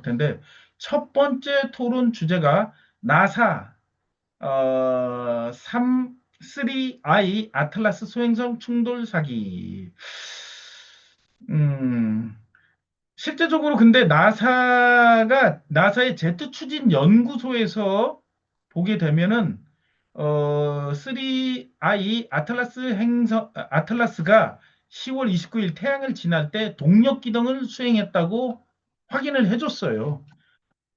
텐데 첫 번째 토론 주제가 나사 3I 아틀라스 소행성 충돌 사기. 음, 실제적으로 근데 나사의 제트 추진 연구소에서 보게 되면은 3I 아틀라스가 10월 29일 태양을 지날 때 동력 기동을 수행했다고 확인을 해줬어요.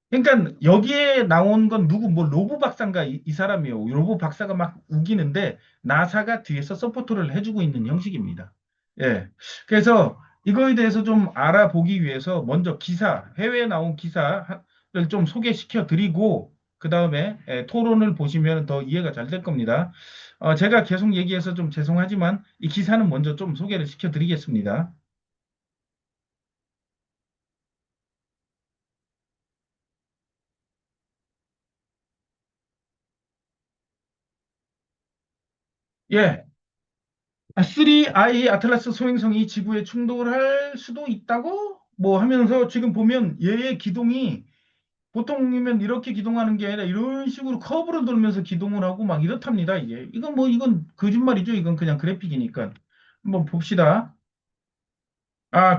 그러니까 여기에 나온 건 누구 뭐 로브 박사인가 이 사람이요. 로브 박사가 막 우기는데 나사가 뒤에서 서포트를 해주고 있는 형식입니다. 예. 그래서 이거에 대해서 좀 알아보기 위해서 먼저 해외에 나온 기사를 좀 소개시켜 드리고 그 다음에 토론을 보시면 더 이해가 잘 될 겁니다. 제가 계속 얘기해서 좀 죄송하지만 이 기사는 먼저 좀 소개를 시켜 드리겠습니다. 예. 3I 아틀라스 소행성이 지구에 충돌할 수도 있다고 뭐 하면서 지금 보면 얘의 기동이 보통이면 이렇게 기동하는 게 아니라 이런 식으로 커브로 돌면서 기동을 하고 막 이렇답니다, 이게. 이건 거짓말이죠. 이건 그냥 그래픽이니까. 한번 봅시다.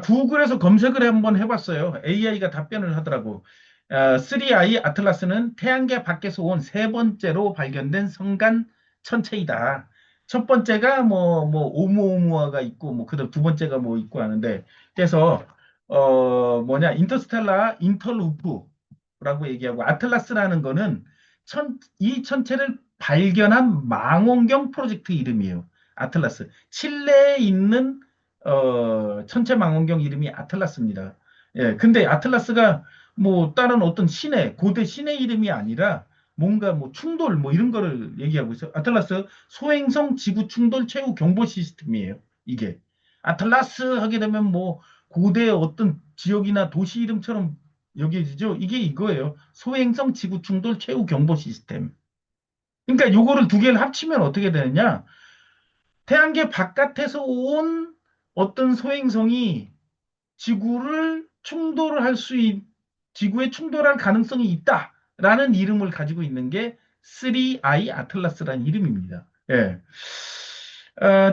구글에서 검색을 한번 해봤어요. AI가 답변을 하더라고. 3I 아틀라스는 태양계 밖에서 온 세 번째로 발견된 성간 천체이다. 첫 번째가 뭐, 오umuamua 있고, 뭐, 그다음 두 번째가 뭐 있고 하는데, 그래서, 인터스텔라 인터루프라고 얘기하고, 아틀라스라는 거는 이 천체를 발견한 망원경 프로젝트 이름이에요. 아틀라스. 칠레에 있는 천체 망원경 이름이 아틀라스입니다. 예, 근데 아틀라스가 뭐 다른 어떤 고대 신의 이름이 아니라 뭔가 뭐 충돌 뭐 이런 거를 얘기하고 있어요. 아틀라스 소행성 지구 충돌 최후 경보 시스템이에요. 이게. 아틀라스 하게 되면 뭐 고대 어떤 지역이나 도시 이름처럼 여겨지죠. 이게 이거예요. 소행성 지구 충돌 최후 경보 시스템. 그러니까 요거를 두 개를 합치면 어떻게 되느냐? 태양계 바깥에서 온 어떤 소행성이 지구를 충돌을 할 수 지구에 충돌할 가능성이 있다라는 이름을 가지고 있는 게 3I 아틀라스라는 이름입니다. 예.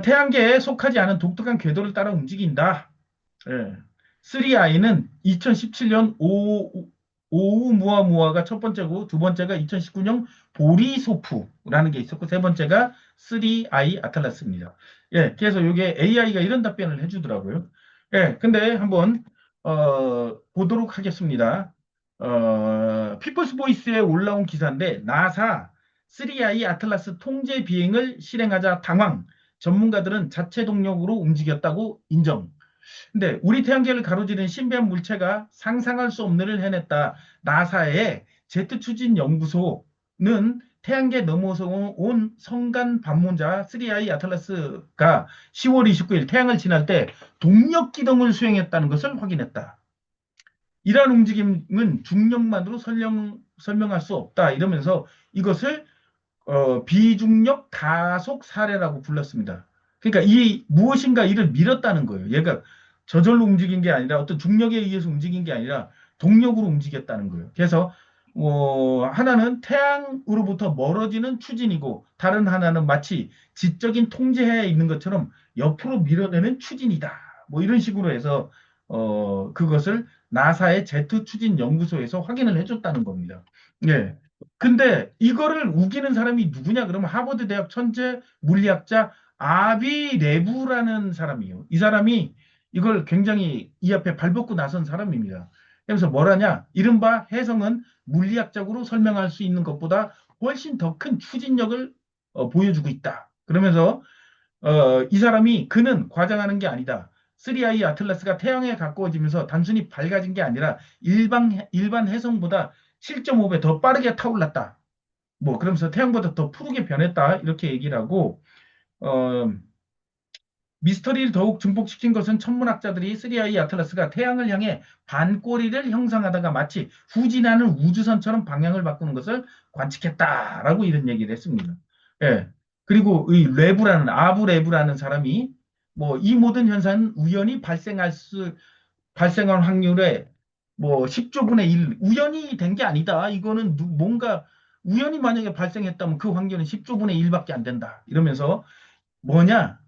태양계에 속하지 않은 독특한 궤도를 따라 움직인다. 예. 3I는 2017년 오우무아무아가 첫 번째고 두 번째가 2019년 보리소프라는 게 있었고 세 번째가 3I 아틀라스입니다. 예, 그래서 이게 AI가 이런 답변을 해주더라고요. 예, 근데 한번 보도록 하겠습니다. 피플스 보이스에 올라온 기사인데 나사 3I 아틀라스 통제 비행을 실행하자 당황. 전문가들은 자체 동력으로 움직였다고 인정. 근데 우리 태양계를 가로지른 신비한 물체가 상상할 수 없는 일을 해냈다. 나사의 제트 추진 연구소는 태양계 넘어서 온 성간 방문자 3I 아틀라스가 10월 29일 태양을 지날 때 동력 기동을 수행했다는 것을 확인했다. 이러한 움직임은 중력만으로 설명할 수 없다. 이러면서 이것을 비중력 가속 사례라고 불렀습니다. 그러니까 이 무엇인가 이를 밀었다는 거예요. 얘가 저절로 움직인 게 아니라 어떤 중력에 의해서 움직인 게 아니라 동력으로 움직였다는 거예요. 그래서 하나는 태양으로부터 멀어지는 추진이고 다른 하나는 마치 지적인 통제하에 있는 것처럼 옆으로 밀어내는 추진이다. 뭐 이런 식으로 해서 그것을 나사의 제트 추진 연구소에서 확인을 해줬다는 겁니다. 예. 근데 이거를 우기는 사람이 누구냐? 그러면 하버드 대학 천재 물리학자 아비 레브라는 사람이에요. 이 사람이 이걸 굉장히 이 앞에 발벗고 나선 사람입니다. 그래서 뭐라냐? 이른바 해성은 물리학적으로 설명할 수 있는 것보다 훨씬 더 큰 추진력을 보여주고 있다. 그러면서 이 사람이 그는 과장하는 게 아니다. 3I 아틀라스가 태양에 가까워지면서 단순히 밝아진 게 아니라 일반 해성보다 7.5배 더 빠르게 타올랐다. 뭐 그러면서 태양보다 더 푸르게 변했다. 이렇게 얘기를 하고 어, 미스터리를 더욱 증폭시킨 것은 천문학자들이 3I 아틀라스가 태양을 향해 반꼬리를 형성하다가 마치 후진하는 우주선처럼 방향을 바꾸는 것을 관측했다라고 이런 얘기를 했습니다. 예. 그리고 이 아부 레브라는 사람이 뭐 이 모든 현상은 우연히 발생할 확률에 뭐 10조분의 1 우연히 된 게 아니다. 이거는 뭔가 우연히 만약에 발생했다면 그 확률은 10조분의 1밖에 안 된다. 이러면서 뭐냐?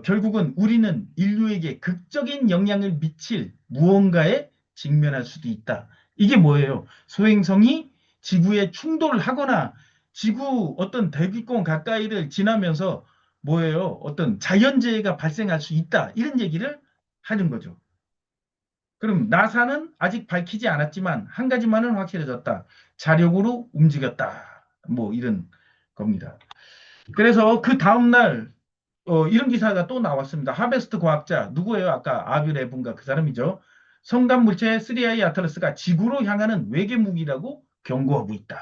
결국은 우리는 인류에게 극적인 영향을 미칠 무언가에 직면할 수도 있다. 이게 뭐예요? 소행성이 지구에 충돌을 하거나 지구 어떤 대기권 가까이를 지나면서 뭐예요? 어떤 자연재해가 발생할 수 있다. 이런 얘기를 하는 거죠. 그럼 나사는 아직 밝히지 않았지만 한 가지만은 확실해졌다. 자력으로 움직였다. 뭐 이런 겁니다. 그래서 그 다음날 이런 기사가 또 나왔습니다. 하베스트 과학자 누구예요? 아까 아뷰레분가 그 사람이죠. 성간 물체 3I 아틀라스가 지구로 향하는 외계 무기라고 경고하고 있다.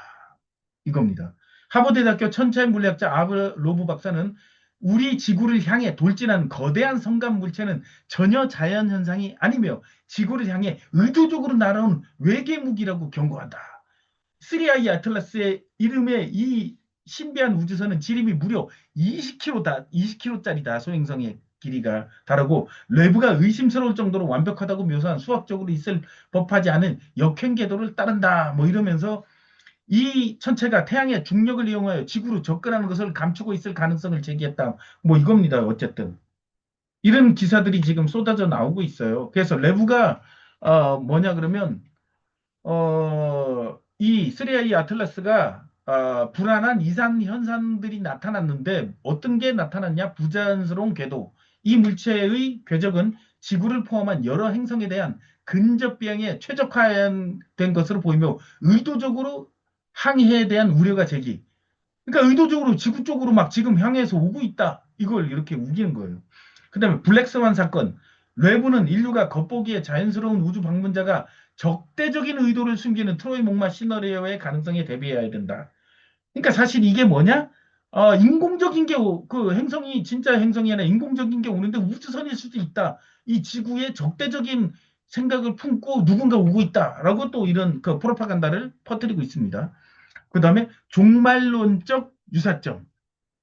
이겁니다. 하버드대학교 천체 물리학자 아브 로브 박사는 우리 지구를 향해 돌진한 거대한 성간 물체는 전혀 자연 현상이 아니며 지구를 향해 의도적으로 날아온 외계 무기라고 경고한다. 3I 아틀라스의 이름의 이 신비한 우주선은 지름이 무려 20km다, 20km짜리다. 소행성의 길이가 다르고 내부가 의심스러울 정도로 완벽하다고 묘사한 수학적으로 있을 법하지 않은 역행 궤도를 따른다. 뭐 이러면서 이 천체가 태양의 중력을 이용하여 지구로 접근하는 것을 감추고 있을 가능성을 제기했다. 뭐 이겁니다. 어쨌든 이런 기사들이 지금 쏟아져 나오고 있어요. 그래서 내부가 뭐냐 그러면 이 3I 아틀라스가 불안한 이상 현상들이 나타났는데 어떤 게 나타났냐? 부자연스러운 궤도. 이 물체의 궤적은 지구를 포함한 여러 행성에 대한 근접 비행에 최적화된 것으로 보이며 의도적으로 항해에 대한 우려가 제기. 그러니까 의도적으로 지구 쪽으로 막 지금 향해서 오고 있다. 이걸 이렇게 우기는 거예요. 그다음에 블랙스완 사건. 외부는 인류가 겉보기에 자연스러운 우주 방문자가 적대적인 의도를 숨기는 트로이 목마 시나리오의 가능성에 대비해야 된다. 그러니까 사실 이게 뭐냐? 인공적인 게, 그 행성이 진짜 행성이 아니라 인공적인 게 오는데 우주선일 수도 있다. 이 지구에 적대적인 생각을 품고 누군가 오고 있다라고 또 이런 그 프로파간다를 퍼뜨리고 있습니다. 그 다음에 종말론적 유사점.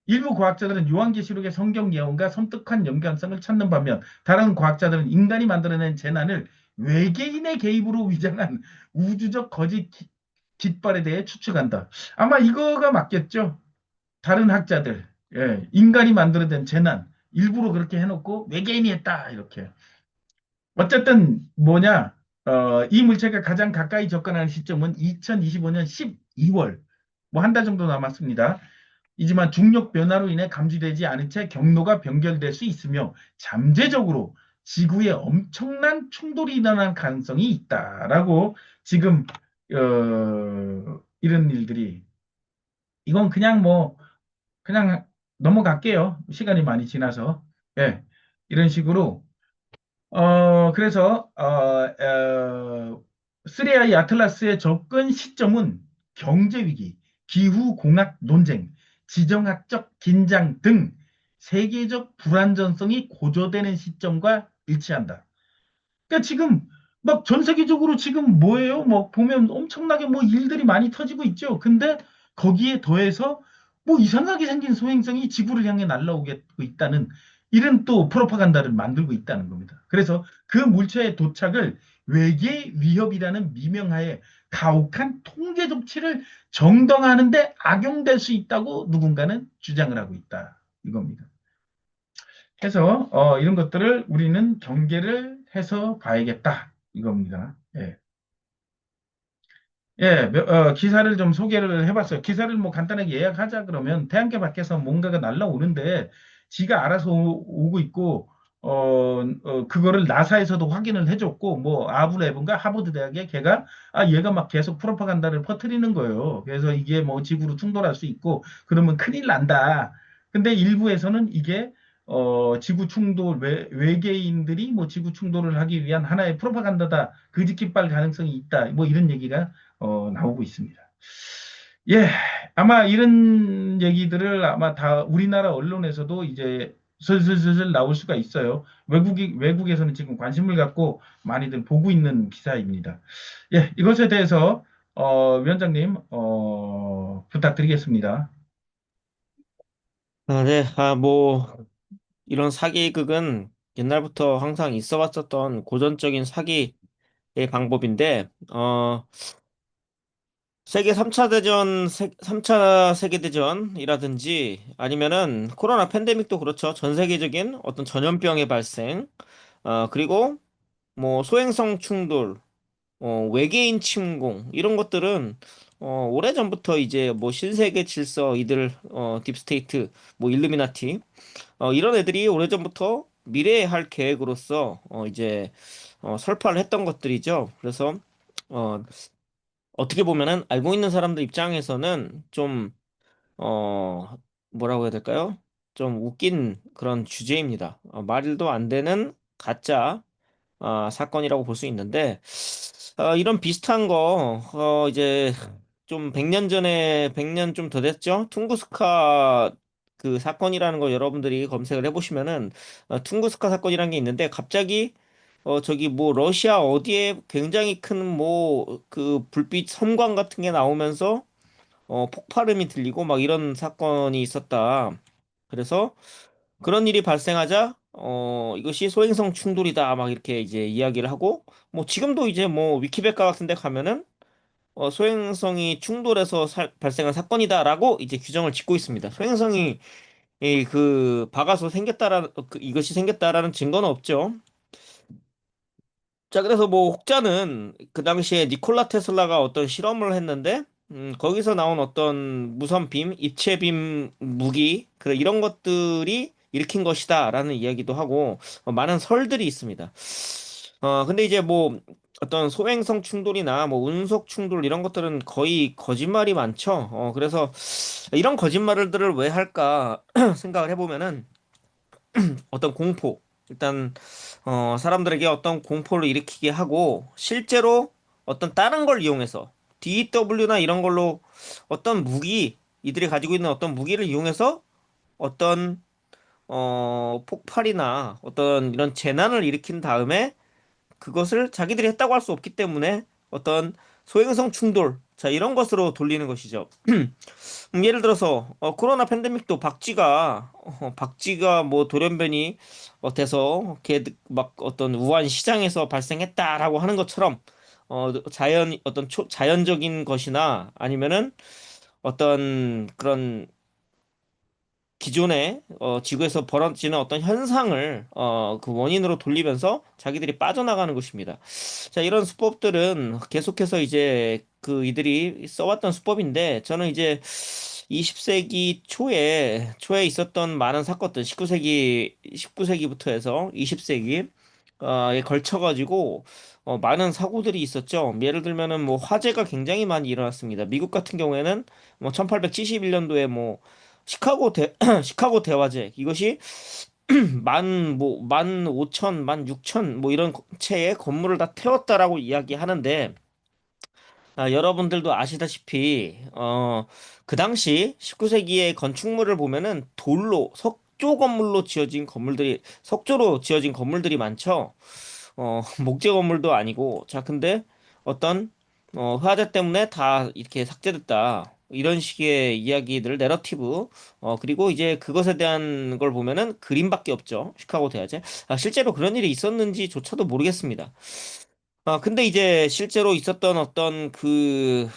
일부 과학자들은 요한계시록의 성경 예언과 섬뜩한 연관성을 찾는 반면 다른 과학자들은 인간이 만들어낸 재난을 외계인의 개입으로 위장한 우주적 거짓 깃발에 대해 추측한다. 아마 이거가 맞겠죠. 다른 학자들, 예, 인간이 만들어낸 재난 일부러 그렇게 해놓고 외계인이 했다 이렇게. 어쨌든 뭐냐, 이 물체가 가장 가까이 접근하는 시점은 2025년 12월, 뭐 한 달 정도 남았습니다. 이지만 중력 변화로 인해 감지되지 않은 채 경로가 변경될 수 있으며 잠재적으로 지구에 엄청난 충돌이 일어날 가능성이 있다라고 지금 이런 일들이 이건 그냥 뭐 그냥 넘어갈게요. 시간이 많이 지나서 예, 이런 식으로 그래서 3I 아틀라스의 접근 시점은 경제 위기, 기후 공학 논쟁, 지정학적 긴장 등 세계적 불안전성이 고조되는 시점과 일치한다. 그러니까 지금 막 전 세계적으로 지금 뭐예요? 뭐 보면 엄청나게 뭐 일들이 많이 터지고 있죠. 근데 거기에 더해서 뭐 이상하게 생긴 소행성이 지구를 향해 날아오고 있다는 이런 또 프로파간다를 만들고 있다는 겁니다. 그래서 그 물체의 도착을 외계 위협이라는 미명하에 가혹한 통제 조치를 정당화하는데 악용될 수 있다고 누군가는 주장을 하고 있다. 이겁니다. 해서 이런 것들을 우리는 경계를 해서 봐야겠다 이겁니다. 예. 예, 기사를 좀 소개를 해봤어요. 기사를 뭐 간단하게 예약하자 그러면 태양계 밖에서 뭔가가 날라오는데 지가 알아서 고 있고, 그거를 나사에서도 확인을 해줬고, 뭐, 아브레븐가 하버드 대학에 걔가, 얘가 막 계속 프로파간다를 퍼뜨리는 거예요. 그래서 이게 뭐 지구로 충돌할 수 있고, 그러면 큰일 난다. 근데 일부에서는 이게, 지구 충돌, 외계인들이 뭐 지구 충돌을 하기 위한 하나의 프로파간다다. 그짓깃발 가능성이 있다. 뭐 이런 얘기가 나오고 있습니다. 예, 아마 이런 얘기들을 아마 다 우리나라 언론에서도 이제 슬슬슬슬 나올 수가 있어요. 외국에서는 지금 관심을 갖고 많이들 보고 있는 기사입니다. 예, 이것에 대해서, 위원장님, 부탁드리겠습니다. 네. 이런 사기극은 옛날부터 항상 있어 왔었던 고전적인 사기 방법인데, 세계 3차 대전, 3차 세계대전이라든지 아니면은 코로나 팬데믹도 그렇죠. 전 세계적인 어떤 전염병의 발생, 그리고 뭐 소행성 충돌, 외계인 침공 이런 것들은 오래전부터 이제 뭐 신세계 질서 이들 딥스테이트 뭐 일루미나티 이런 애들이 오래전부터 미래에 할 계획으로서 이제 설파를 했던 것들이죠. 그래서 어 어떻게 보면은 알고 있는 사람들 입장에서는 좀 어 뭐라고 해야 될까요? 좀 웃긴 그런 주제입니다. 말도 안 되는 가짜 사건이라고 볼 수 있는데, 이런 비슷한 거, 이제 좀 100년 전에, 100년 좀 더 됐죠? 퉁구스카 그 사건이라는 거 여러분들이 검색을 해보시면은, 퉁구스카 사건이라는 게 있는데, 갑자기, 저기 뭐, 러시아 어디에 굉장히 큰 뭐, 그 불빛 섬광 같은 게 나오면서, 폭발음이 들리고 막 이런 사건이 있었다. 그래서, 그런 일이 발생하자 이것이 소행성 충돌이다 막 이렇게 이제 이야기를 하고 뭐 지금도 이제 뭐 위키백과 같은 데 가면은 소행성이 충돌해서 발생한 사건이다라고 이제 규정을 짓고 있습니다. 소행성이 그 박아서 이것이 생겼다라는 증거는 없죠. 자, 그래서 뭐 혹자는 그 당시에 니콜라 테슬라가 어떤 실험을 했는데, 거기서 나온 어떤 무선빔, 입체빔 무기, 이런 것들이 일으킨 것이다라는 이야기도 하고, 많은 설들이 있습니다. 근데 이제 뭐 어떤 소행성 충돌이나 뭐 운석 충돌 이런 것들은 거의 거짓말이 많죠. 그래서 이런 거짓말들을 왜 할까 생각을 해보면은 어떤 공포, 일단 사람들에게 어떤 공포를 일으키게 하고 실제로 어떤 다른 걸 이용해서 DW나 이런 걸로 어떤 무기 이들이 가지고 있는 어떤 무기를 이용해서 어떤 폭발이나 어떤 이런 재난을 일으킨 다음에 그것을 자기들이 했다고 할 수 없기 때문에 어떤 소행성 충돌 자 이런 것으로 돌리는 것이죠. 예를 들어서 코로나 팬데믹도 박쥐가 뭐 돌연변이 돼서 걔막 어떤 우한 시장에서 발생했다라고 하는 것처럼 자연적인 것이나 아니면은 어떤 그런 기존에 지구에서 벌어지는 어떤 현상을 그 원인으로 돌리면서 자기들이 빠져나가는 것입니다. 자, 이런 수법들은 계속해서 이제 그 이들이 써왔던 수법인데 저는 이제 20세기 초에 있었던 많은 사건들 19세기부터 해서 20세기 에 걸쳐가지고 많은 사고들이 있었죠. 예를 들면은 뭐 화재가 굉장히 많이 일어났습니다. 미국 같은 경우에는 뭐 1871년도에 뭐 시카고 대화재 이것이 만 오천 만 육천 뭐 이런 채의 건물을 다 태웠다라고 이야기하는데 여러분들도 아시다시피 그 당시 19세기의 건축물을 보면은 석조로 지어진 건물들이 많죠. 목재 건물도 아니고 자 근데 어떤 화재 때문에 다 이렇게 삭제됐다. 이런 식의 이야기들, 내러티브, 그리고 이제 그것에 대한 걸 보면은 그림밖에 없죠. 시카고 대화재. 실제로 그런 일이 있었는지조차도 모르겠습니다. 근데 이제 실제로 있었던 어떤 그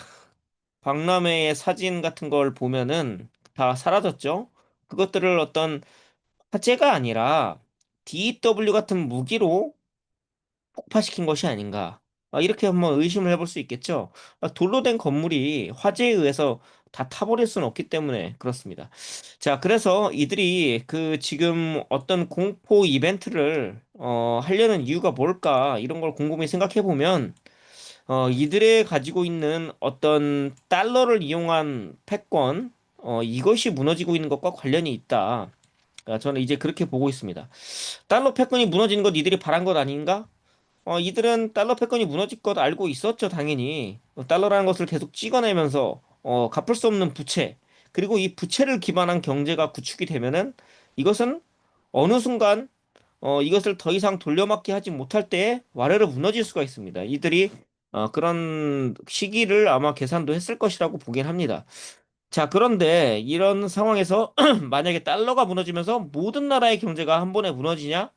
박람회의 사진 같은 걸 보면은 다 사라졌죠. 그것들을 어떤 화재가 아니라 DW 같은 무기로 폭파시킨 것이 아닌가. 이렇게 한번 의심을 해볼 수 있겠죠. 돌로 된 건물이 화재에 의해서 다 타버릴 수는 없기 때문에 그렇습니다. 자, 그래서 이들이 그 지금 어떤 공포 이벤트를 하려는 이유가 뭘까? 이런 걸 곰곰이 생각해 보면 이들의 가지고 있는 어떤 달러를 이용한 패권, 이것이 무너지고 있는 것과 관련이 있다. 저는 이제 그렇게 보고 있습니다. 달러 패권이 무너지는 것 이들이 바란 것 아닌가? 이들은 달러 패권이 무너질 것 알고 있었죠, 당연히. 달러라는 것을 계속 찍어내면서, 갚을 수 없는 부채, 그리고 이 부채를 기반한 경제가 구축이 되면은 이것은 어느 순간, 이것을 더 이상 돌려막기 하지 못할 때에 와르르 무너질 수가 있습니다. 이들이, 그런 시기를 아마 계산도 했을 것이라고 보긴 합니다. 자, 그런데 이런 상황에서 만약에 달러가 무너지면서 모든 나라의 경제가 한 번에 무너지냐?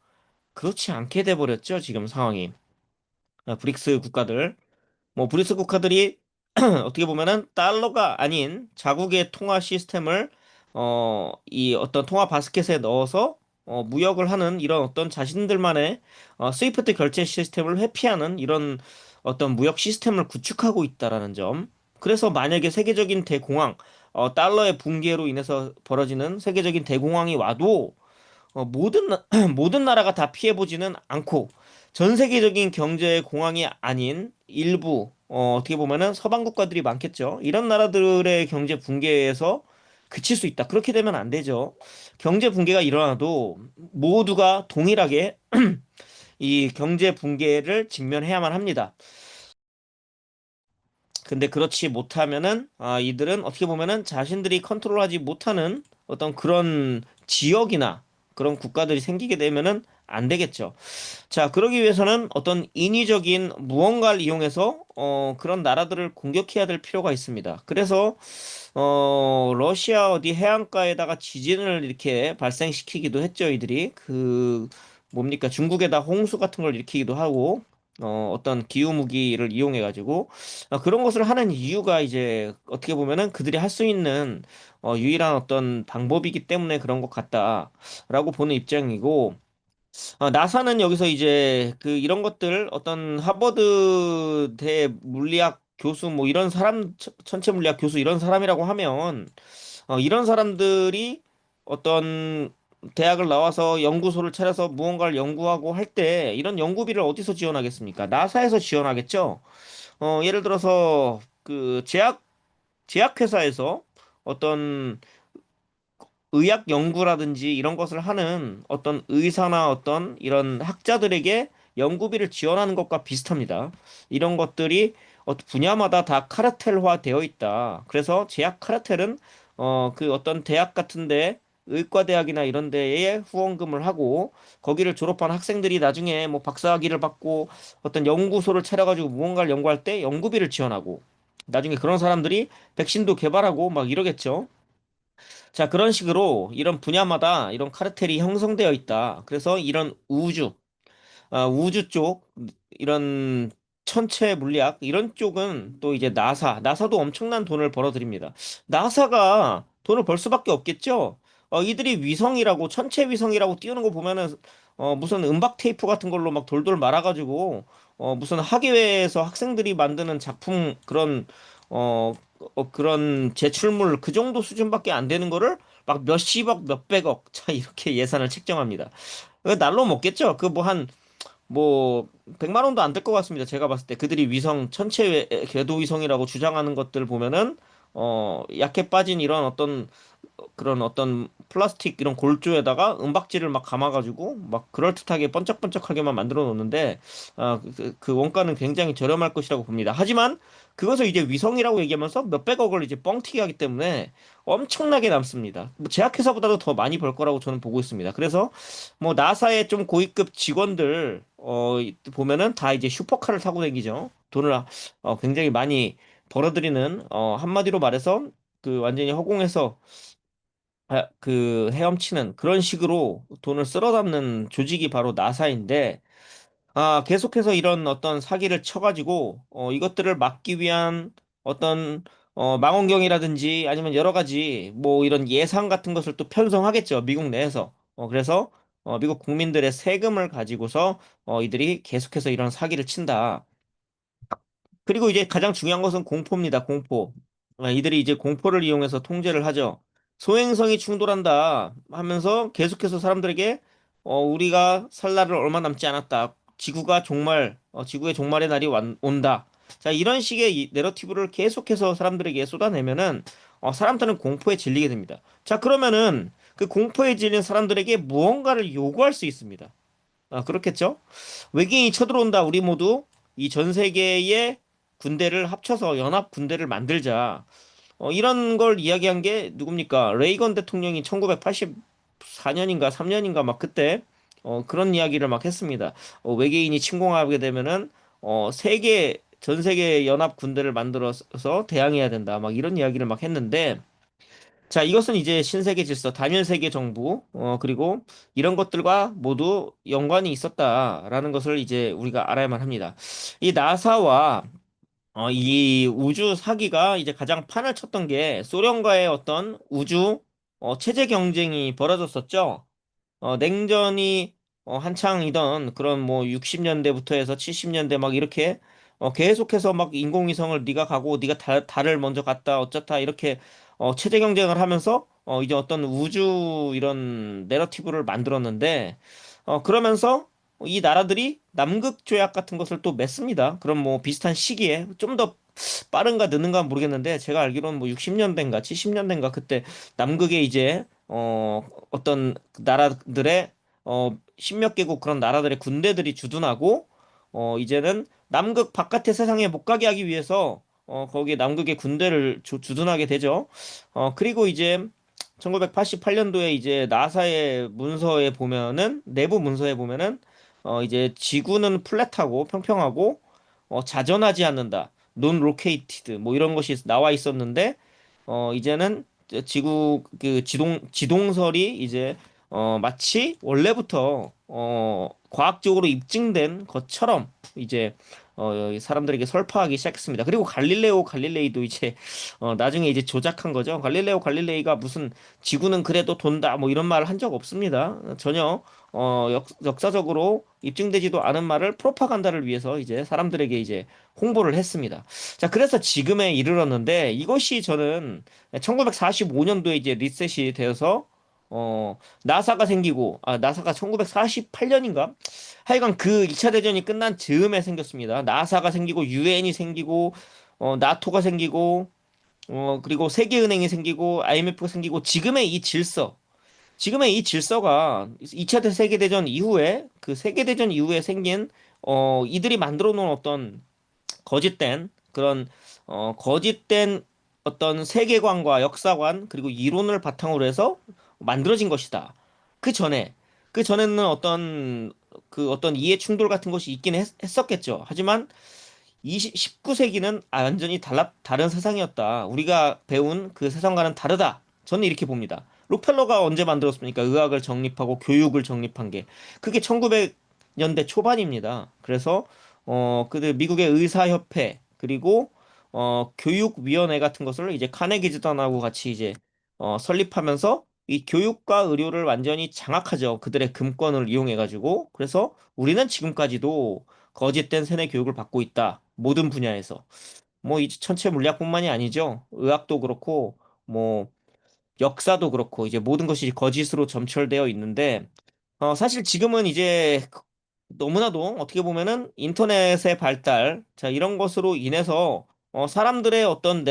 그렇지 않게 돼버렸죠, 지금 상황이. 브릭스 국가들. 뭐 브릭스 국가들이 어떻게 보면은 달러가 아닌 자국의 통화 시스템을 이 어떤 통화 바스켓에 넣어서 무역을 하는 이런 어떤 자신들만의 스위프트 결제 시스템을 회피하는 이런 어떤 무역 시스템을 구축하고 있다라는 점. 그래서 만약에 세계적인 대공황, 달러의 붕괴로 인해서 벌어지는 세계적인 대공황이 와도 모든 나라가 다 피해보지는 않고 전 세계적인 경제 공황이 아닌 일부 어떻게 보면은 서방 국가들이 많겠죠. 이런 나라들의 경제 붕괴에서 그칠 수 있다. 그렇게 되면 안 되죠. 경제 붕괴가 일어나도 모두가 동일하게 이 경제 붕괴를 직면해야만 합니다. 근데 그렇지 못하면은 이들은 어떻게 보면은 자신들이 컨트롤하지 못하는 어떤 그런 지역이나 그런 국가들이 생기게 되면은 안 되겠죠. 자, 그러기 위해서는 어떤 인위적인 무언가를 이용해서 그런 나라들을 공격해야 될 필요가 있습니다. 그래서 러시아 어디 해안가에다가 지진을 이렇게 발생시키기도 했죠, 이들이. 그 뭡니까? 중국에다 홍수 같은 걸 일으키기도 하고 어떤 기후 무기를 이용해 가지고 그런 것을 하는 이유가 이제 어떻게 보면은 그들이 할 수 있는 유일한 어떤 방법이기 때문에 그런 것 같다라고 보는 입장이고 나사는 여기서 이제 그 이런 것들 어떤 하버드 대 물리학 교수 뭐 이런 사람 천체 물리학 교수 이런 사람이라고 하면 이런 사람들이 어떤 대학을 나와서 연구소를 차려서 무언가를 연구하고 할 때 이런 연구비를 어디서 지원하겠습니까? 나사에서 지원하겠죠. 예를 들어서 그 제약회사에서 어떤 의학 연구라든지 이런 것을 하는 어떤 의사나 어떤 이런 학자들에게 연구비를 지원하는 것과 비슷합니다. 이런 것들이 분야마다 다 카르텔화 되어 있다. 그래서 제약 카르텔은 그 어떤 대학 같은데 의과대학이나 이런 데에 후원금을 하고 거기를 졸업한 학생들이 나중에 뭐 박사학위를 받고 어떤 연구소를 차려가지고 무언가를 연구할 때 연구비를 지원하고 나중에 그런 사람들이 백신도 개발하고 막 이러겠죠. 자, 그런 식으로 이런 분야마다 이런 카르텔이 형성되어 있다. 그래서 이런 우주 쪽, 이런 천체 물리학, 이런 쪽은 또 이제 나사도 엄청난 돈을 벌어들입니다. 나사가 돈을 벌 수밖에 없겠죠? 이들이 위성이라고, 천체 위성이라고 띄우는 거 보면은, 무슨 음박 테이프 같은 걸로 막 돌돌 말아가지고, 무슨 학예회에서 학생들이 만드는 작품, 그런 제출물 그 정도 수준밖에 안 되는 거를 막 몇십억, 몇백억, 자, 이렇게 예산을 책정합니다. 날로 먹겠죠? 그 뭐 100만 원도 안 될 것 같습니다. 제가 봤을 때 그들이 위성 천체 궤도 위성이라고 주장하는 것들 보면은 약해 빠진 이런 그런 어떤 플라스틱 이런 골조에다가 은박지를 막 감아가지고 막 그럴듯하게 번쩍번쩍하게만 만들어 놓는데 그 원가는 굉장히 저렴할 것이라고 봅니다. 하지만 그것을 이제 위성이라고 얘기하면서 몇백억을 이제 뻥튀기 하기 때문에 엄청나게 남습니다. 뭐 제약회사보다도 더 많이 벌 거라고 저는 보고 있습니다. 그래서 뭐 나사의 좀 고위급 직원들 보면은 다 이제 슈퍼카를 타고 다니죠. 돈을 굉장히 많이 벌어들이는 한마디로 말해서 그 완전히 허공에서 그 헤엄치는 그런 식으로 돈을 쓸어 담는 조직이 바로 나사인데 계속해서 이런 어떤 사기를 쳐가지고 이것들을 막기 위한 어떤 망원경이라든지 아니면 여러 가지 뭐 이런 예상 같은 것을 또 편성하겠죠. 미국 내에서. 그래서 미국 국민들의 세금을 가지고서 이들이 계속해서 이런 사기를 친다. 그리고 이제 가장 중요한 것은 공포입니다. 공포. 이들이 이제 공포를 이용해서 통제를 하죠. 소행성이 충돌한다 하면서 계속해서 사람들에게 우리가 살 날은 얼마 남지 않았다. 지구의 종말의 날이 온다. 자, 이런 식의 이 내러티브를 계속해서 사람들에게 쏟아내면은 사람들은 공포에 질리게 됩니다. 자, 그러면은 그 공포에 질린 사람들에게 무언가를 요구할 수 있습니다. 그렇겠죠? 외계인이 쳐들어온다. 우리 모두 이 전 세계의 군대를 합쳐서 연합 군대를 만들자. 이런 걸 이야기한 게 누굽니까? 레이건 대통령이 1984년인가 3년인가 막 그때 그런 이야기를 막 했습니다. 외계인이 침공하게 되면은 전 세계 연합 군대를 만들어서 대항해야 된다. 막 이런 이야기를 막 했는데 자, 이것은 이제 신세계 질서, 단일 세계 정부, 그리고 이런 것들과 모두 연관이 있었다라는 것을 이제 우리가 알아야만 합니다. 이 나사와 이 우주 사기가 이제 가장 판을 쳤던 게 소련과의 어떤 우주 체제 경쟁이 벌어졌었죠. 냉전이 한창이던 그런 뭐 60년대부터 해서 70년대 막 이렇게 계속해서 막 인공위성을 네가 가고 네가 달을 먼저 갔다 어쩌다 이렇게 체제 경쟁을 하면서 이제 어떤 우주 이런 내러티브를 만들었는데 그러면서 이 나라들이 남극 조약 같은 것을 또 맺습니다. 그럼 뭐 비슷한 시기에 좀 더 빠른가 느는가 모르겠는데 제가 알기로는 뭐 60년대인가 70년대인가 그때 남극에 이제 어떤 나라들의 십몇 개국 그런 나라들의 군대들이 주둔하고 이제는 남극 바깥의 세상에 못 가게 하기 위해서 거기에 남극의 군대를 주둔하게 되죠. 그리고 이제 1988년도에 이제 나사의 문서에 보면은 내부 문서에 보면은 이제 지구는 플랫하고 평평하고 자전하지 않는다. 논 로케이티드 뭐 이런 것이 나와 있었는데 이제는 지구 그 지동설이 이제 마치 원래부터 과학적으로 입증된 것처럼 이제 사람들에게 설파하기 시작했습니다. 그리고 갈릴레이도 이제 나중에 이제 조작한 거죠. 갈릴레이가 무슨 지구는 그래도 돈다 뭐 이런 말을 한 적 없습니다. 전혀 역사적으로 입증되지도 않은 말을 프로파간다를 위해서 이제 사람들에게 이제 홍보를 했습니다. 자, 그래서 지금에 이르렀는데 이것이 저는 1945년도에 이제 리셋이 되어서 나사가 생기고 나사가 1948년인가? 하여간 그 2차 대전이 끝난 즈음에 생겼습니다. 나사가 생기고 유엔이 생기고 나토가 생기고 그리고 세계은행이 생기고 IMF가 생기고 지금의 이 질서가 2차 세계대전 이후에 그 세계대전 이후에 생긴 이들이 만들어 놓은 어떤 거짓된 그런 거짓된 어떤 세계관과 역사관 그리고 이론을 바탕으로 해서 만들어진 것이다. 그 전에 그 전에는 어떤 이해 충돌 같은 것이 있긴 했었겠죠. 하지만 19세기는 완전히 다른 세상이었다. 우리가 배운 그 세상과는 다르다. 저는 이렇게 봅니다. 록펠러가 언제 만들었습니까? 의학을 정립하고 교육을 정립한 게. 그게 1900년대 초반입니다. 그래서, 그 미국의 의사협회, 그리고, 교육위원회 같은 것을 이제 카네기 재단하고 같이 이제, 설립하면서 이 교육과 의료를 완전히 장악하죠. 그들의 금권을 이용해가지고. 그래서 우리는 지금까지도 거짓된 세뇌 교육을 받고 있다. 모든 분야에서. 뭐, 이 천체 물리학뿐만이 아니죠. 의학도 그렇고, 뭐, 역사도 그렇고, 이제 모든 것이 거짓으로 점철되어 있는데, 사실 지금은 이제 너무나도 어떻게 보면은 인터넷의 발달, 자, 이런 것으로 인해서, 사람들의 어떤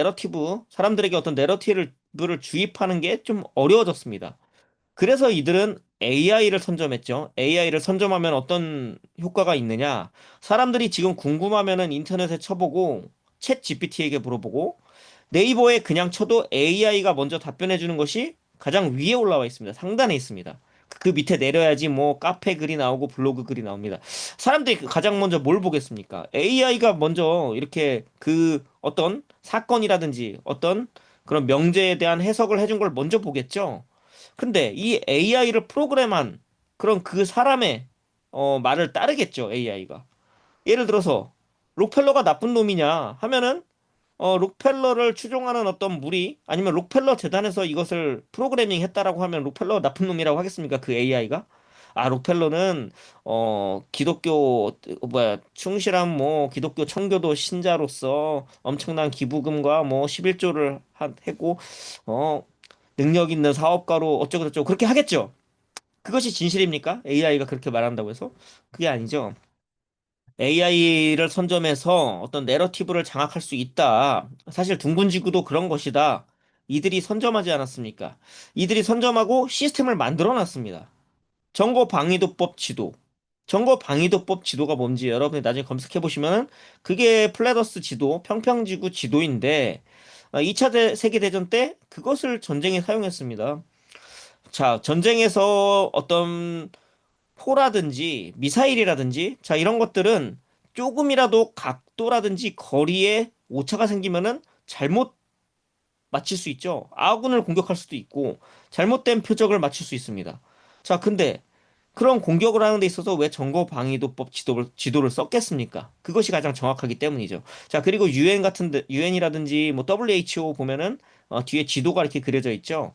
사람들에게 어떤 내러티브를 주입하는 게 좀 어려워졌습니다. 그래서 이들은 AI를 선점했죠. AI를 선점하면 어떤 효과가 있느냐? 사람들이 지금 궁금하면은 인터넷에 쳐보고 챗 GPT에게 물어보고 네이버에 그냥 쳐도 AI가 먼저 답변해 주는 것이 가장 위에 올라와 있습니다. 상단에 있습니다. 그 밑에 내려야지 뭐 카페 글이 나오고 블로그 글이 나옵니다. 사람들이 가장 먼저 뭘 보겠습니까? AI가 먼저 이렇게 그 어떤 사건이라든지 어떤 그런 명제에 대한 해석을 해준 걸 먼저 보겠죠. 근데 이 AI를 프로그램한 그런 그 사람의 말을 따르겠죠, AI가. 예를 들어서 록펠러가 나쁜 놈이냐 하면은 록펠러를 추종하는 어떤 무리 아니면 록펠러 재단에서 이것을 프로그래밍 했다라고 하면 록펠러 나쁜 놈이라고 하겠습니까? 그 AI가? 록펠러는 기독교 뭐야 충실한 뭐 기독교 청교도 신자로서 엄청난 기부금과 뭐 11조를 했고 어 능력 있는 사업가로 어쩌고저쩌고 그렇게 하겠죠. 그것이 진실입니까? AI가 그렇게 말한다고 해서? 그게 아니죠. AI를 선점해서 어떤 내러티브를 장악할 수 있다. 사실 둥근 지구도 그런 것이다. 이들이 선점하지 않았습니까? 이들이 선점하고 시스템을 만들어 놨습니다. 정보 방위도법 지도. 정보 방위도법 지도가 뭔지 여러분이 나중에 검색해 보시면은 그게 플레더스 지도, 평평지구 지도인데 2차 세계대전 때 그것을 전쟁에 사용했습니다. 자, 전쟁에서 어떤 포라든지 미사일이라든지 자, 이런 것들은 조금이라도 각도라든지 거리에 오차가 생기면은 잘못 맞힐 수 있죠. 아군을 공격할 수도 있고 잘못된 표적을 맞출 수 있습니다. 자, 근데 그런 공격을 하는 데 있어서 왜 정보방위도법 지도를 썼겠습니까? 그것이 가장 정확하기 때문이죠. 자, 그리고 UN 유엔이라든지 뭐 WHO 보면은 뒤에 지도가 이렇게 그려져 있죠.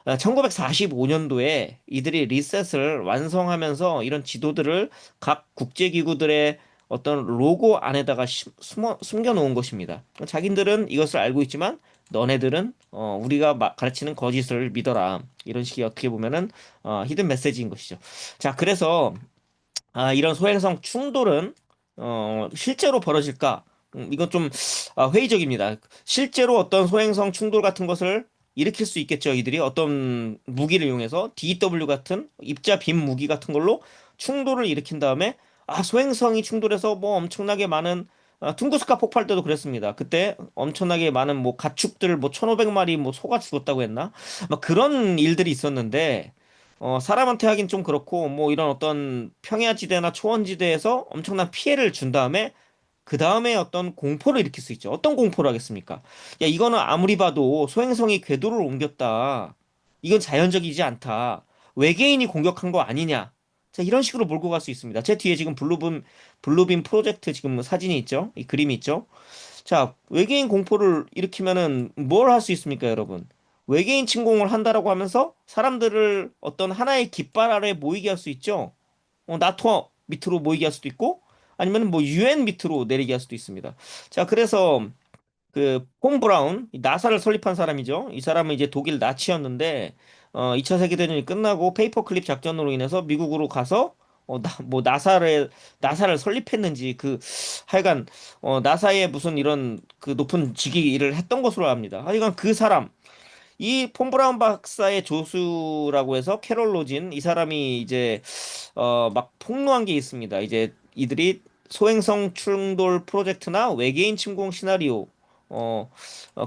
1945년도에 이들이 리셋을 완성하면서 이런 지도들을 각 국제기구들의 어떤 로고 안에다가 숨겨놓은 것입니다. 자기들은 이것을 알고 있지만 너네들은 우리가 가르치는 거짓을 믿어라. 이런 식의 어떻게 보면은 히든 메시지인 것이죠. 자, 그래서 이런 소행성 충돌은 실제로 벌어질까? 이건 좀 회의적입니다. 실제로 어떤 소행성 충돌 같은 것을 일으킬 수 있겠죠. 이들이 어떤 무기를 이용해서 DW 같은 입자 빔 무기 같은 걸로 충돌을 일으킨 다음에 소행성이 충돌해서 뭐 엄청나게 많은 퉁구스카 폭발 때도 그랬습니다. 그때 엄청나게 많은 뭐 가축들 뭐 1,500마리 뭐 소가 죽었다고 했나? 막 그런 일들이 있었는데 사람한테 하긴 좀 그렇고, 뭐 이런 어떤 평야지대나 초원지대에서 엄청난 피해를 준 다음에, 그 다음에 어떤 공포를 일으킬 수 있죠. 어떤 공포를 하겠습니까? 야, 이거는 아무리 봐도 소행성이 궤도를 옮겼다. 이건 자연적이지 않다. 외계인이 공격한 거 아니냐. 자, 이런 식으로 몰고 갈 수 있습니다. 제 뒤에 지금 블루빔 프로젝트 지금 사진이 있죠? 이 그림이 있죠? 자, 외계인 공포를 일으키면은 뭘 할 수 있습니까, 여러분? 외계인 침공을 한다라고 하면서 사람들을 어떤 하나의 깃발 아래 모이게 할 수 있죠. 나토 밑으로 모이게 할 수도 있고, 아니면 뭐 UN 밑으로 내리게 할 수도 있습니다. 자, 그래서 그 폼 브라운, 이 나사를 설립한 사람이죠. 이 사람은 이제 독일 나치였는데 2차 세계대전이 끝나고 페이퍼클립 작전으로 인해서 미국으로 가서 뭐 나사를 설립했는지 하여간 나사에 무슨 이런 그 높은 직위를 했던 것으로 압니다. 하여간 그 사람 이 폰 브라운 박사의 조수라고 해서 캐롤 로진 이 사람이 이제 막 폭로한 게 있습니다. 이제 이들이 소행성 충돌 프로젝트나 외계인 침공 시나리오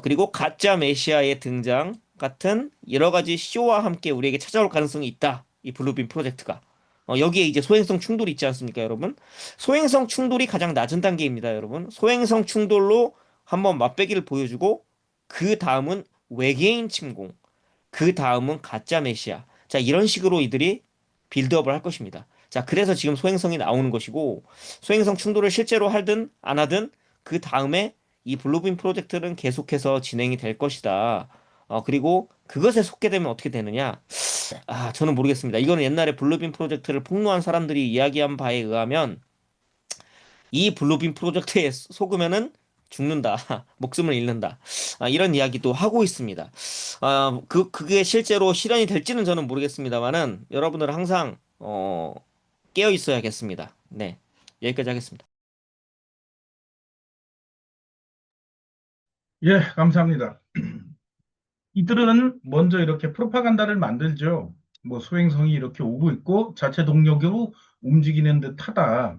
그리고 가짜 메시아의 등장 같은 여러 가지 쇼와 함께 우리에게 찾아올 가능성이 있다. 이 블루빔 프로젝트가. 여기에 이제 소행성 충돌이 있지 않습니까, 여러분? 소행성 충돌이 가장 낮은 단계입니다, 여러분. 소행성 충돌로 한번 맛배기를 보여주고 그 다음은 외계인 침공, 그 다음은 가짜 메시아. 자, 이런 식으로 이들이 빌드업을 할 것입니다. 자, 그래서 지금 소행성이 나오는 것이고, 소행성 충돌을 실제로 하든 안 하든 그 다음에 이 블루빔 프로젝트는 계속해서 진행이 될 것이다. 그리고 그것에 속게 되면 어떻게 되느냐? 저는 모르겠습니다. 이거는 옛날에 블루빔 프로젝트를 폭로한 사람들이 이야기한 바에 의하면 이 블루빔 프로젝트에 속으면은 죽는다. 목숨을 잃는다. 이런 이야기도 하고 있습니다. 그게 실제로 실현이 될지는 저는 모르겠습니다만은 여러분들은 항상, 깨어 있어야겠습니다. 네. 여기까지 하겠습니다. 예, 감사합니다. 이들은 먼저 이렇게 프로파간다를 만들죠. 뭐 소행성이 이렇게 오고 있고 자체 동력으로 움직이는 듯하다.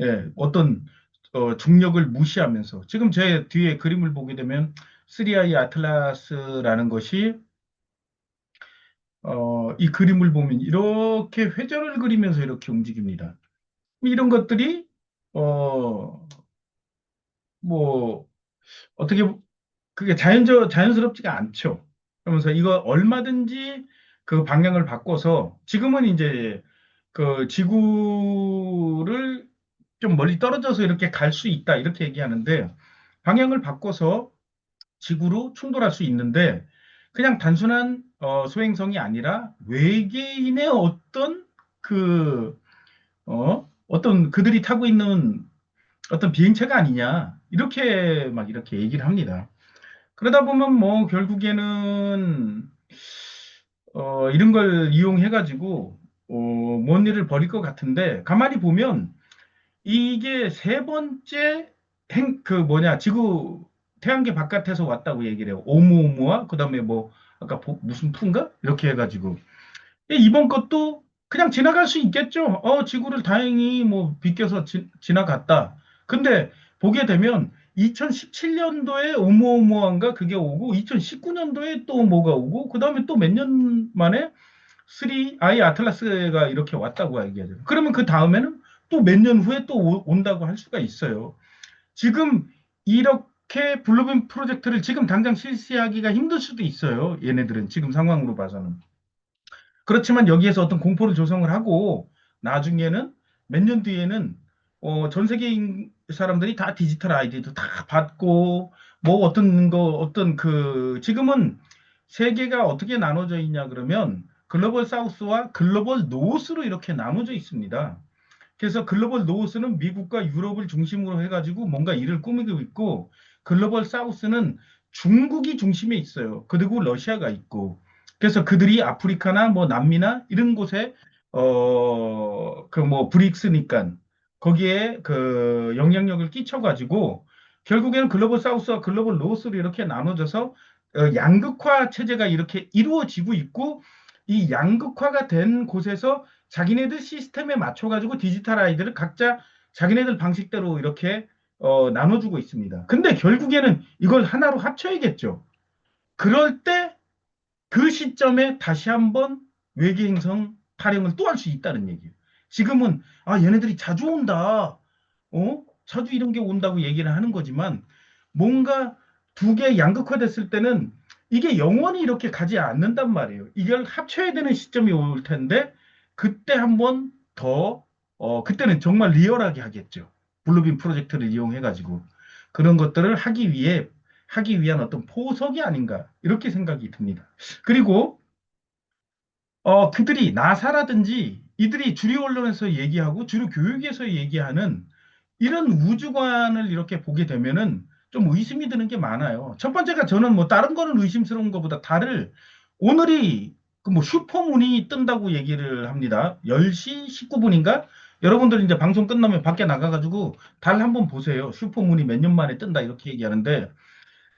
예, 어떤 중력을 무시하면서 지금 제 뒤에 그림을 보게 되면 3i 아틀라스라는 것이 이 그림을 보면 이렇게 회전을 그리면서 이렇게 움직입니다. 이런 것들이 어, 뭐 어떻게 그게 자연스럽지가 않죠. 그러면서 이거 얼마든지 그 방향을 바꿔서 지금은 이제 그 지구를 좀 멀리 떨어져서 이렇게 갈 수 있다 이렇게 얘기하는데 방향을 바꿔서 지구로 충돌할 수 있는데 그냥 단순한 소행성이 아니라 외계인의 어떤 그 어떤 그들이 타고 있는 어떤 비행체가 아니냐 이렇게 막 이렇게 얘기를 합니다. 그러다 보면 뭐 결국에는 이런 걸 이용해가지고 뭔 일을 벌일 것 같은데 가만히 보면 이게 세 번째 그 뭐냐 지구 태양계 바깥에서 왔다고 얘기를 해요. 오umuamua 그다음에 뭐 아까 무슨 푸인가 이렇게 해가지고 이번 것도 그냥 지나갈 수 있겠죠. 지구를 다행히 뭐 비껴서 지나갔다. 근데 보게 되면 2017년도에 오umuamua 그게 오고 2019년도에 또 뭐가 오고 그다음에 또 몇 년 만에 3i 아틀라스가 이렇게 왔다고 얘기하죠. 그러면 그 다음에는 또 몇 년 후에 또 온다고 할 수가 있어요. 지금 그렇게 블루빔 프로젝트를 지금 당장 실시하기가 힘들 수도 있어요. 얘네들은 지금 상황으로 봐서는. 그렇지만 여기에서 어떤 공포를 조성을 하고 나중에는 몇 년 뒤에는 전 세계 사람들이 다 디지털 아이디도 다 받고 뭐 어떤 그 지금은 세계가 어떻게 나눠져 있냐 그러면 글로벌 사우스와 글로벌 노스로 이렇게 나눠져 있습니다. 그래서 글로벌 노스는 미국과 유럽을 중심으로 해가지고 뭔가 일을 꾸미고 있고 글로벌 사우스는 중국이 중심에 있어요. 그리고 러시아가 있고 그래서 그들이 아프리카나 뭐 남미나 이런 곳에 그 뭐 브릭스니까 거기에 그 영향력을 끼쳐가지고 결국에는 글로벌 사우스와 글로벌 노스로 이렇게 나눠져서 양극화 체제가 이렇게 이루어지고 있고 이 양극화가 된 곳에서 자기네들 시스템에 맞춰가지고 디지털 아이들을 각자 자기네들 방식대로 이렇게 나눠주고 있습니다. 근데 결국에는 이걸 하나로 합쳐야겠죠. 그럴 때 그 시점에 다시 한번 외계 행성 타령을 또 할 수 있다는 얘기예요. 지금은 아 얘네들이 자주 온다. 자주 이런 게 온다고 얘기를 하는 거지만 뭔가 두 개 양극화됐을 때는 이게 영원히 이렇게 가지 않는단 말이에요. 이걸 합쳐야 되는 시점이 올 텐데 그때 한번 더 그때는 정말 리얼하게 하겠죠. 블루빔 프로젝트를 이용해 가지고 그런 것들을 하기 위한 어떤 포석이 아닌가 이렇게 생각이 듭니다. 그리고 그들이 나사라든지 이들이 주류 언론에서 얘기하고 주류 교육에서 얘기하는 이런 우주관을 이렇게 보게 되면은 좀 의심이 드는 게 많아요. 첫 번째가 저는 뭐 다른 거는 의심스러운 것보다 달을 오늘이 그 뭐 슈퍼문이 뜬다고 얘기를 합니다. 10시 19분인가? 여러분들 이제 방송 끝나면 밖에 나가가지고 달 한번 보세요. 슈퍼문이 몇 년 만에 뜬다 이렇게 얘기하는데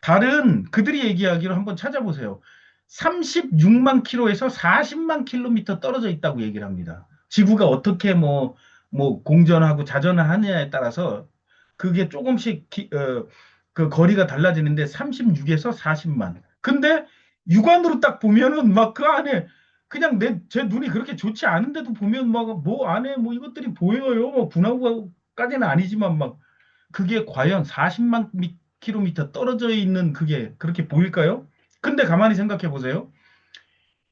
달은 그들이 얘기하기로 한번 찾아보세요. 36만 킬로에서 40만 킬로미터 떨어져 있다고 얘기를 합니다. 지구가 어떻게 뭐 공전하고 자전을 하느냐에 따라서 그게 조금씩 그 거리가 달라지는데 36에서 40만. 근데 육안으로 딱 보면은 막 그 안에 그냥 제 눈이 그렇게 좋지 않은데도 보면 막 뭐 안에 뭐 이것들이 보여요. 뭐 분화구까지는 아니지만 막 그게 과연 40만 킬로미터 떨어져 있는 그게 그렇게 보일까요? 근데 가만히 생각해 보세요.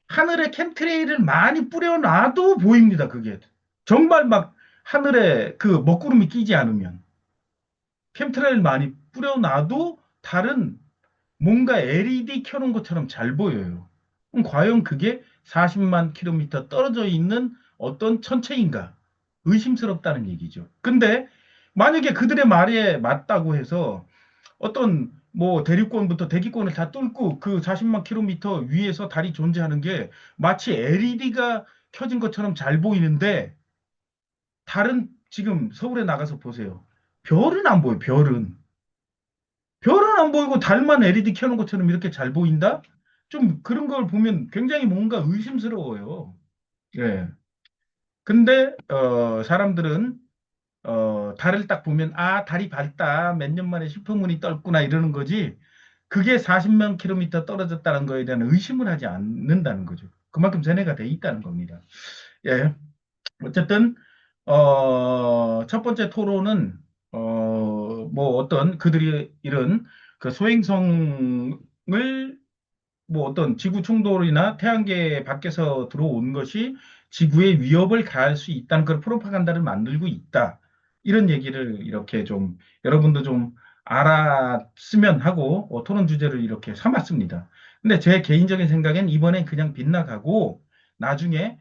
하늘에 캠트레일을 많이 뿌려놔도 보입니다, 그게. 정말 막 하늘에 그 먹구름이 끼지 않으면. 캠트레일 많이 뿌려놔도 달은 뭔가 LED 켜놓은 것처럼 잘 보여요. 그럼 과연 그게 40만 킬로미터 떨어져 있는 어떤 천체인가? 의심스럽다는 얘기죠. 근데 만약에 그들의 말에 맞다고 해서 어떤 뭐 대륙권부터 대기권을 다 뚫고 그 40만 킬로미터 위에서 달이 존재하는 게 마치 LED가 켜진 것처럼 잘 보이는데 달은 지금 서울에 나가서 보세요. 별은 안 보여, 별은. 별은 안 보이고 달만 LED 켜놓은 것처럼 이렇게 잘 보인다? 좀 그런 걸 보면 굉장히 뭔가 의심스러워요. 예. 근데 사람들은 달을 딱 보면 아 달이 밝다 몇 년 만에 슈퍼문이 떴구나 이러는 거지 그게 40만 킬로미터 떨어졌다는 거에 대한 의심을 하지 않는다는 거죠. 그만큼 전해가 돼 있다는 겁니다. 예. 어쨌든 첫 번째 토론은 뭐 어떤 그들이 이런 그 소행성을 뭐 어떤 지구 충돌이나 태양계 밖에서 들어온 것이 지구에 위협을 가할 수 있다는 그런 프로파간다를 만들고 있다. 이런 얘기를 이렇게 좀 여러분도 좀 알았으면 하고 토론 주제를 이렇게 삼았습니다. 근데 제 개인적인 생각엔 이번엔 그냥 빗나가고 나중에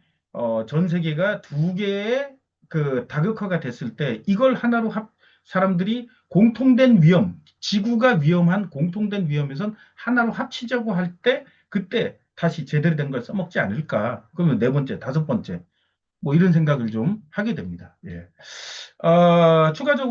전 세계가 두 개의 그 다극화가 됐을 때 이걸 하나로 사람들이 공통된 위험, 지구가 위험한 공통된 위험에선 하나로 합치자고 할 때 그때 다시 제대로 된 걸 써먹지 않을까. 그러면 네 번째, 다섯 번째 뭐 이런 생각을 좀 하게 됩니다. 예. 추가적으로